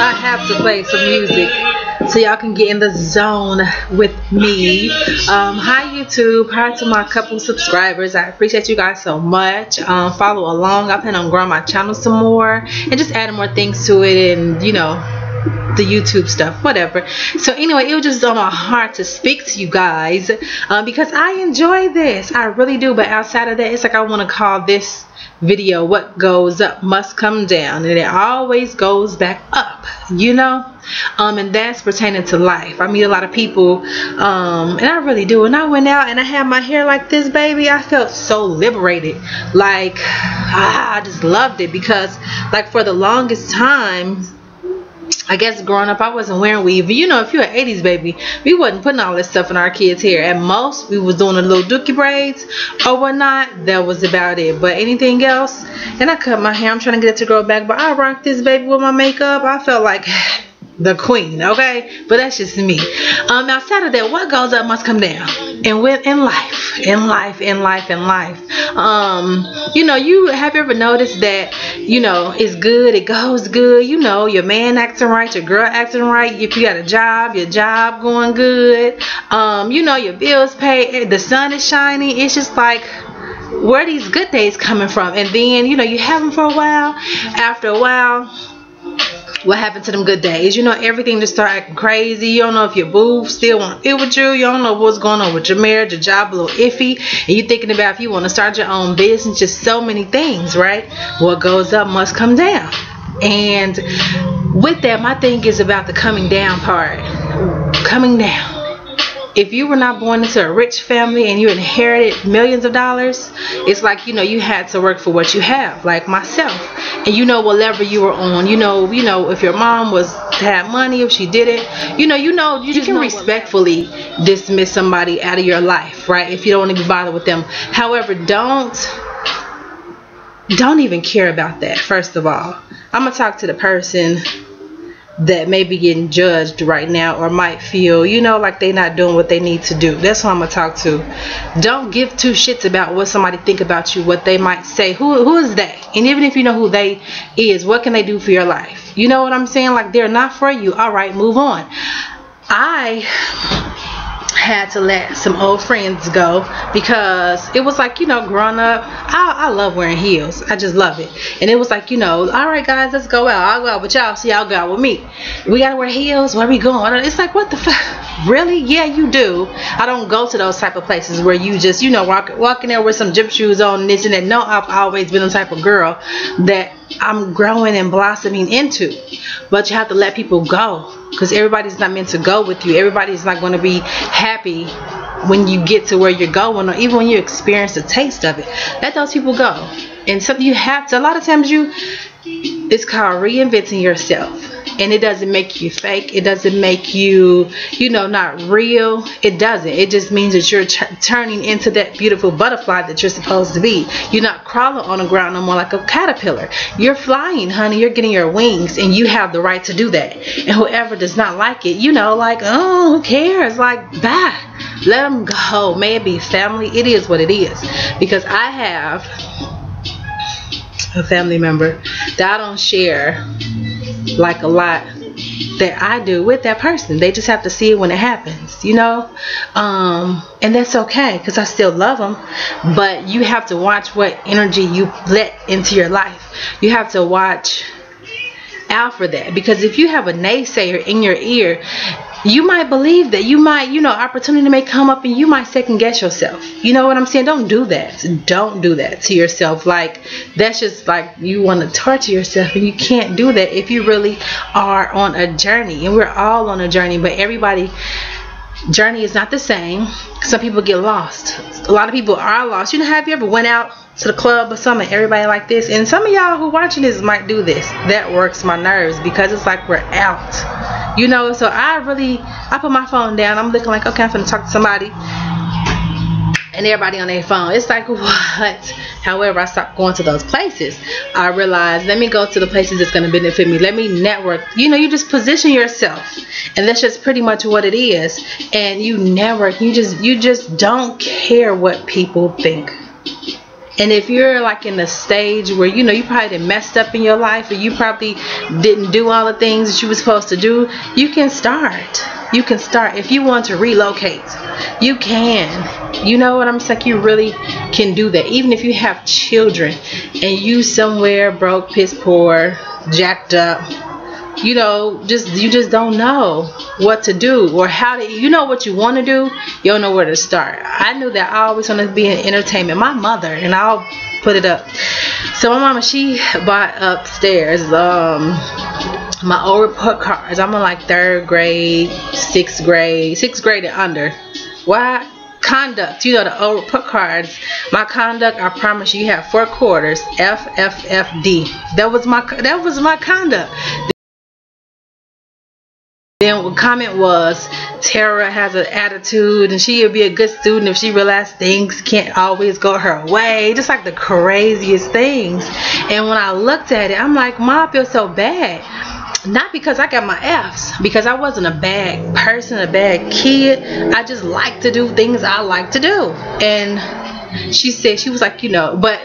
I have to play some music so y'all can get in the zone with me. Hi YouTube, hi to my couple subscribers. I appreciate you guys so much. Follow along. I plan on growing my channel some more and just adding more things to it, and you know, the YouTube stuff, whatever. So anyway, it was just on my heart to speak to you guys because I enjoy this. I really do. But outside of that, it's like I want to call this video "What Goes Up Must Come Down," and it always goes back up, you know. And that's pertaining to life. I meet a lot of people, and I really do. And I went out and I had my hair like this, baby. I felt so liberated. Like I just loved it because, like, for the longest time, I guess growing up, I wasn't wearing weave. You know, if you're an 80s baby, we wasn't putting all this stuff in our kids' hair. At most, we was doing a little dookie braids or whatnot. That was about it. But anything else, and I cut my hair. I'm trying to get it to grow back. But I rocked this baby with my makeup. I felt like the queen, okay? But that's just me. Outside of that, what goes up must come down. And in life, you know, you have you ever noticed that, you know, it's good, it goes good, you know, your man acting right, your girl acting right, if you got a job, your job going good, you know, your bills paid, the sun is shining. It's just like, where are these good days coming from? And then, you know, you have them for a while. After a while, what happened to them good days? You know, everything just start acting crazy. You don't know if your boo still want to be with you. You don't know what's going on with your marriage, your job a little iffy, and you thinking about if you want to start your own business. Just so many things, right? What goes up must come down. And with that, my thing is about the coming down part. Coming down. If you were not born into a rich family and you inherited millions of dollars, it's like, you know, you had to work for what you have, like myself. And you know, whatever you were on, you know, if your mom had money, if she didn't, you can respectfully dismiss somebody out of your life, right? If you don't want to be bothered with them. However, don't even care about that. First of all, I'm gonna talk to the person that may be getting judged right now, or might feel, you know, like they're not doing what they need to do. That's what I'm gonna talk to. Don't give two shits about what somebody think about you, what they might say. Who is they? And even if you know who they is, what can they do for your life? You know what I'm saying? Like, they're not for you. All right, move on. I had to let some old friends go because it was like, you know, growing up, I love wearing heels. I just love it. And it was like, you know, all right guys, let's go out. I'll go out with y'all, so y'all go out with me. We gotta wear heels. Where we going? It's like, what the fuck? Really? Yeah, you do. I don't go to those type of places where you just, you know, walking there with some gym shoes on and this and that. No, I've always been the type of girl that I'm growing and blossoming into. But you have to let people go, because everybody's not meant to go with you. Everybody's not going to be happy when you get to where you're going, or even when you experience the taste of it. Let those people go. And something you have to, a lot of times it's called reinventing yourself. And it doesn't make you fake. It doesn't make you, you know, not real. It doesn't. It just means that you're turning into that beautiful butterfly that you're supposed to be. You're not crawling on the ground no more like a caterpillar. You're flying, honey. You're getting your wings, and you have the right to do that. And whoever does not like it, you know, like, oh, who cares? Like, bye. Let them go. May it be family. It is what it is. Because I have a family member that I don't share like a lot that I do with that person. They just have to see it when it happens, you know. And that's okay, because I still love them. But you have to watch what energy you let into your life. You have to watch out for that, because if you have a naysayer in your ear, you might believe that. You might, you know, opportunity may come up and you might second guess yourself. You know what I'm saying? Don't do that. Don't do that to yourself. Like, that's just like you want to torture yourself, and you can't do that if you really are on a journey. And we're all on a journey, but everybody's journey is not the same. Some people get lost. A lot of people are lost. You know, have you ever went out to the club or something, everybody like this? And some of y'all who watching this might do this. That works my nerves, because it's like we're out, you know. So I put my phone down. I'm looking like, okay, I'm finna talk to somebody, and everybody on their phone. It's like, what? However, I stopped going to those places. I realized, let me go to the places that's going to benefit me. Let me network. You know, you just position yourself, and that's just pretty much what it is. And you network. You just don't care what people think. And if you're like in a stage where you know you probably done messed up in your life, or you probably didn't do all the things that you were supposed to do, you can start. You can start. If you want to relocate, you can. You know what I'm saying? You really can do that. Even if you have children and you somewhere broke, piss poor, jacked up, you know, you just don't know what to do or how to. You know what you want to do, you don't know where to start. I knew that I always wanted to be in entertainment. My mother, and I'll put it up. So my mama, she bought upstairs my old report cards. I'm in like 3rd grade, 6th grade and under. Why? Conduct, you know, the old report cards. My conduct, I promise you have 4 quarters. F F F D. That was my conduct. Then the comment was, Tara has an attitude and she'll be a good student if she realizes things can't always go her way. Just like the craziest things. And when I looked at it, I'm like, Mom, I feel so bad. Not because I got my F's, because I wasn't a bad person, a bad kid. I just like to do things I like to do. And she said, she was like, you know, but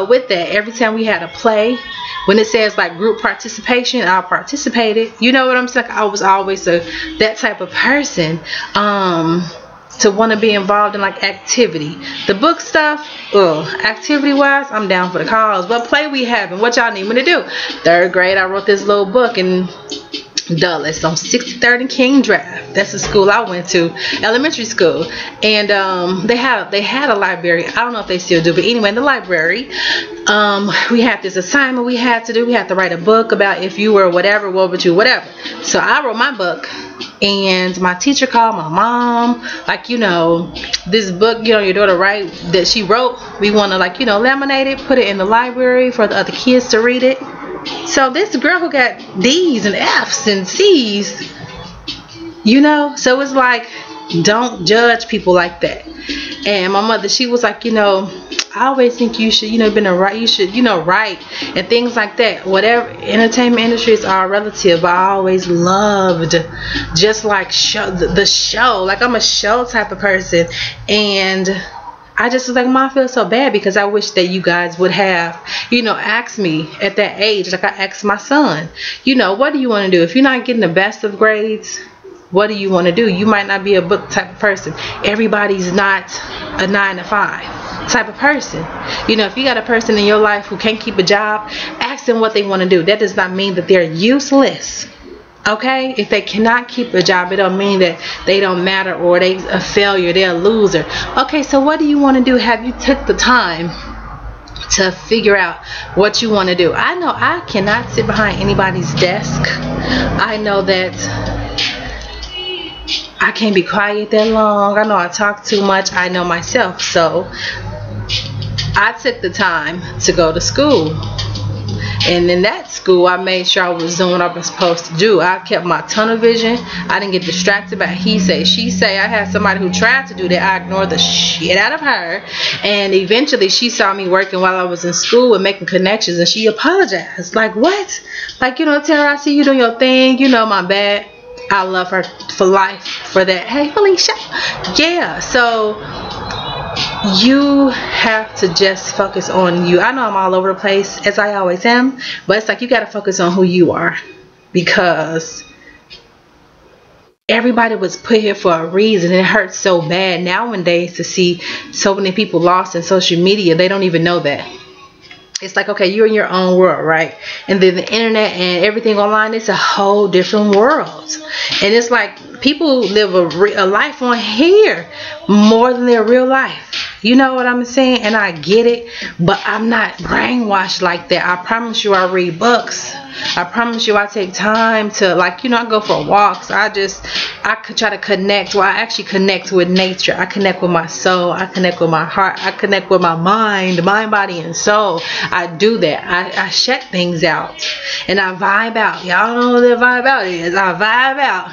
with that, every time we had a play, when it says like group participation, I participated. You know what I'm saying? I was always that type of person to want to be involved in like activity. The book stuff, activity wise, I'm down for the cause. But play we have, and what y'all need me to do? 3rd grade, I wrote this little book in Dulles on 63rd and King Drive. That's the school I went to, elementary school. And they had a library. I don't know if they still do, but anyway, in the library, we had this assignment we had to do. We had to write a book about if you were whatever, what would you, whatever. So I wrote my book, and my teacher called my mom, like, you know, this book, you know, your daughter write that she wrote, we want to, like, you know, laminate it, put it in the library for the other kids to read it. So this girl who got D's and F's and C's, you know, so it's like, don't judge people like that. And my mother, she was like, you know, I always think you should, you know, you should, you know, write and things like that. Whatever, entertainment industry is all relative, but I always loved just like the show. Like, I'm a show type of person, and I just was like, Mom, I feel so bad because I wish that you guys would have, you know, asked me at that age, like I asked my son, you know, what do you want to do? If you're not getting the best of grades, what do you want to do? You might not be a book type of person. Everybody's not a 9 to 5 type of person. You know, if you got a person in your life who can't keep a job, ask them what they want to do. That does not mean that they're useless. Okay? If they cannot keep a job, it don't mean that they don't matter or they a failure, they're a loser. Okay, so what do you want to do? Have you took the time to figure out what you want to do? I know I cannot sit behind anybody's desk. I know that I can't be quiet that long. I know I talk too much. I know myself. So I took the time to go to school. And in that school, I made sure I was doing what I was supposed to do. I kept my tunnel vision. I didn't get distracted by he say, she say. I had somebody who tried to do that. I ignored the shit out of her. And eventually, she saw me working while I was in school and making connections. And she apologized. Like, what? Like, you know, Tara, I see you doing your thing. You know, my bad. I love her for life for that. Hey, Felicia. Yeah, so you have to just focus on you. I know I'm all over the place, as I always am, but it's like you got to focus on who you are, because everybody was put here for a reason. It hurts so bad nowadays to see so many people lost in social media. They don't even know that. It's like, okay, you're in your own world, right? And then the internet and everything online, it's a whole different world. And it's like people live a life on here more than their real life. You know what I'm saying? And I get it, but I'm not brainwashed like that. I promise you I read books. I promise you I take time to, like, you know, I go for walks. I could try to connect. Well, I actually connect with nature. I connect with my soul. I connect with my heart. I connect with my mind, body, and soul. I do that. I shut things out. And I vibe out. Y'all know what that vibe out is. I vibe out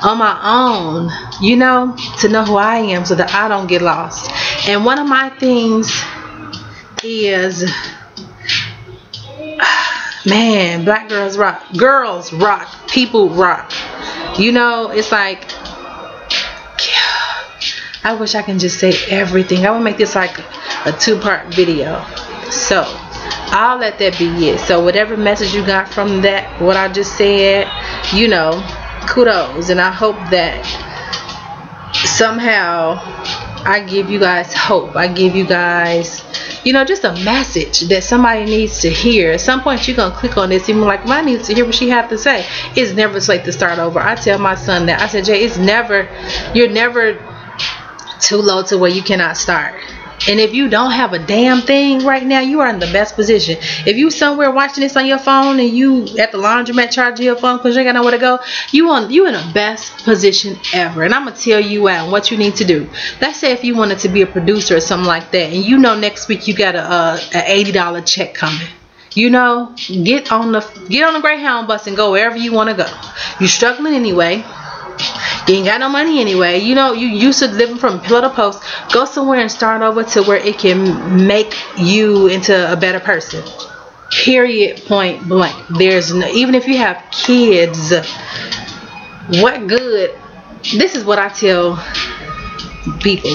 on my own, you know, to know who I am so that I don't get lost. And one of my things is, man, black girls rock. Girls rock. People rock. You know, it's like, I wish I can just say everything. I would make this like a 2-part video. So I'll let that be it. So whatever message you got from that, what I just said, you know, kudos. And I hope that somehow I give you guys hope. I give you guys, you know, just a message that somebody needs to hear. At some point you're going to click on this and be like, I need to hear what she had to say. It's never too late to start over. I tell my son that. I said, Jay, you're never too low to where you cannot start. And if you don't have a damn thing right now, you are in the best position. If you somewhere watching this on your phone and you at the laundromat charging your phone because you ain't got nowhere to go, you in the best position ever. And I'm gonna tell you what you need to do. Let's say if you wanted to be a producer or something like that, and you know next week you got a $80 check coming. You know, get on the Greyhound bus and go wherever you want to go. You're struggling anyway. You ain't got no money anyway. You know, you used to living from pillar to post. Go somewhere and start over to where it can make you into a better person. Period. Point blank. There's no, even if you have kids, what good? This is what I tell people.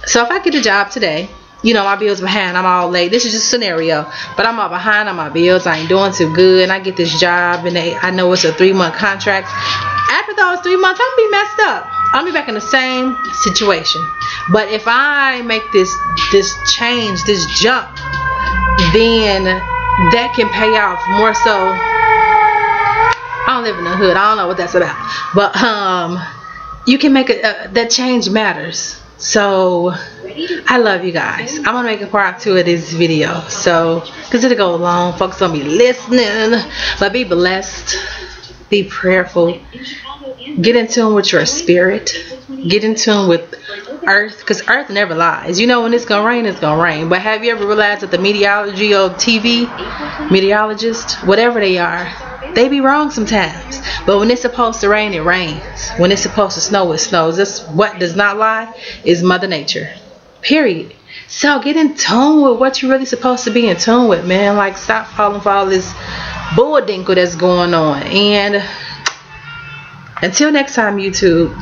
So if I get a job today, you know, my bills behind, I'm all late. This is just a scenario, but I'm all behind on my bills. I ain't doing too good, and I get this job, and I know it's a 3-month contract. After those 3 months, I'm gonna be messed up. I'll be back in the same situation. But if I make this change, this jump, then that can pay off more so. I don't live in the hood. I don't know what that's about. But you can make that change matters. So I love you guys. I'm gonna make a part 2 of this video, so because it'll go long, folks gonna be listening. But be blessed, be prayerful, get in tune with your spirit, get in tune with earth, because earth never lies. You know, when it's gonna rain, it's gonna rain. But have you ever realized that the meteorology or TV meteorologists, whatever they are, they be wrong sometimes. But when it's supposed to rain, it rains. When it's supposed to snow, it snows. That's what does not lie, is Mother Nature. Period. So get in tune with what you're really supposed to be in tune with, man. Like, stop falling for all this bulldinkle that's going on. And until next time, YouTube,